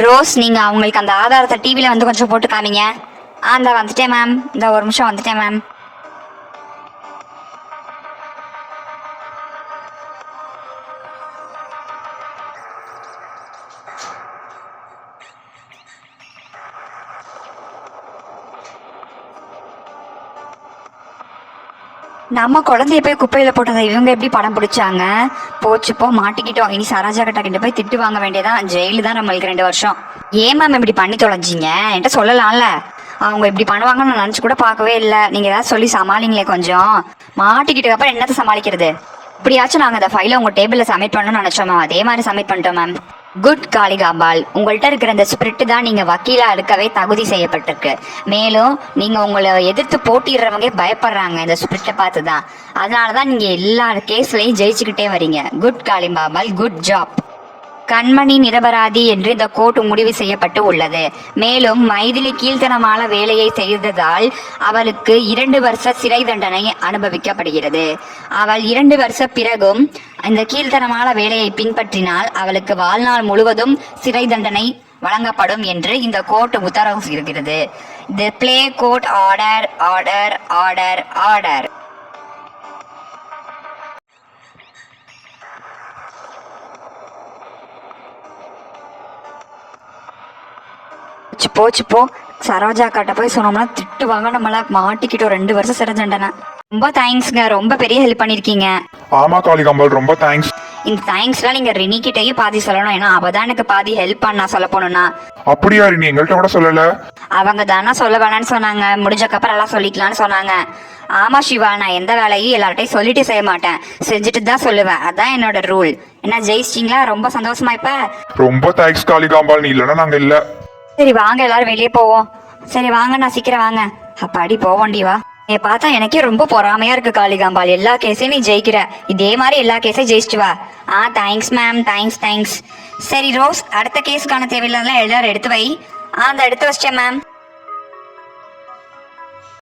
Rose நீங்கள் அவங்களுக்கு அந்த ஆதாரத்தை டிவியில் வந்து கொஞ்சம் போட்டு காமிங்க. இந்த வந்துட்டேன் மேம், இந்த ஒரு நிமிஷம் வந்துட்டேன் மேம். நம்ம குழந்தைய போய் குப்பையில போட்டதை இவங்க எப்படி படம் பிடிச்சாங்க? போச்சுப்போ, மாட்டிக்கிட்டோம். இனி சரோஜா கிட்ட போய் திட்டு வாங்க வேண்டியதான். ஜெயிலு தான் நம்மளுக்கு 2 வருஷம். ஏன் மேம் இப்படி பண்ணி தொலைஞ்சிங்க? என்கிட்ட சொல்லலாம்ல. அவங்க இப்படி பண்ணுவாங்கன்னு நான் நினச்சி கூட பார்க்கவே இல்லை. நீங்கள் ஏதாவது சொல்லி சமாளிங்களே கொஞ்சம். மாட்டிக்கிட்டு அப்புறம் என்னத்தை சமாளிக்கிறது? இப்படியாச்சும் நாங்கள் அந்த ஃபைலை உங்கள் டேபிளில் சப்மிட் பண்ணணும்னு நினச்சோம் மேம். அதே மாதிரி சப்மிட் பண்ணிட்டோம் மேம். குட் காளிகாம்பாள், உங்கள்கிட்ட இருக்கிற இந்த ஸ்பிரிட்டு தான் நீங்கள் வக்கீலா இருக்கவே தகுதி செய்யப்பட்டிருக்கு. மேலும் நீங்கள் உங்களை எதிர்த்து போட்டிடுறவங்க பயப்படுறாங்க இந்த ஸ்பிரிட்டை பார்த்து தான். அதனால தான் நீங்கள் எல்லா கேஸ்லையும் ஜெயிச்சுக்கிட்டே வரீங்க. Good Kalikambal, good job. கண்மணி நிரபராதி என்று இந்த கோர்ட் முடிவு செய்யப்பட்டு உள்ளது. மேலும் மைதிலி கீழ்த்தனமான வேலையை செய்ததால் அவளுக்கு 2 வருஷ சிறை தண்டனை அனுபவிக்கப்படுகிறது. அவள் 2 வருஷ பிறகும் இந்த கீழ்த்தனமான வேலையை பின்பற்றினால் அவளுக்கு வாழ்நாள் முழுவதும் சிறை தண்டனை வழங்கப்படும் என்று இந்த கோர்ட் உத்தரவு இருக்கிறது. The play court order order order order. போச்சு போ. சரோஜா கிட்ட போய் சொன்னோம்னா திட்டுவாங்க. நம்மள மாட்டிக்கிட்டோம் 2 வருஷம் சிறை தண்டனை. ரொம்ப தேங்க்ஸ்ங்க, ரொம்ப பெரிய ஹெல்ப் பண்ணிருக்கீங்க. ஆமா காளிகாம்பாள், ரொம்ப தேங்க்ஸ். இந்த தேங்க்ஸ்லாம் நீங்க ரினி கிட்டயும் பாதி சொல்லணும். ஏன்னா அவதான் எனக்கு பாதி ஹெல்ப் பண்ணா சொல்ல போனோம்னா. அப்படியா? ரினி எங்கள்கிட்ட கூட சொல்லல. அவங்க தானே சொல்ல வேணான்னு சொன்னாங்க. முடிஞ்சக்கப்புறம் எல்லாம் சொல்லிக்கலாம்னு சொன்னாங்க. ஆமா சிவா, நான் எந்த வேலையும் எல்லார்ட்டையும் சொல்லிட்டு செய்ய மாட்டேன், செஞ்சுட்டு தான் சொல்லுவேன். அதான் என்னோட ரூல். என்ன ஜெயிச்சிட்டீங்களா? ரொம்ப சந்தோஷமா இப்ப. ரொம்ப தேங்க்ஸ் காளிகாம்பாள், நீ இல்லைன்னா நாங்க இல்ல. சரி வாங்க, எல்லாரும் வெளியே போவோம். சரி வாங்க, நான் சீக்கிரம் வாங்க. அப்பாடி போவோண்டி வா. நீ பார்த்தா எனக்கே ரொம்ப பொறாமையா இருக்கு காளிகாம்பாள். எல்லா கேஸையும் நீ ஜெயிக்கிற. இதே மாதிரி எல்லா கேஸையும் ஜெயிச்சிட்டு வா. Thanks ma'am, thanks. சரி ரோஸ், அடுத்த கேஸுக்கான தேவையில்லாம் எல்லாரும் எடுத்து வை. அந்த எடுத்து வச்சிட்டேன் மேம்.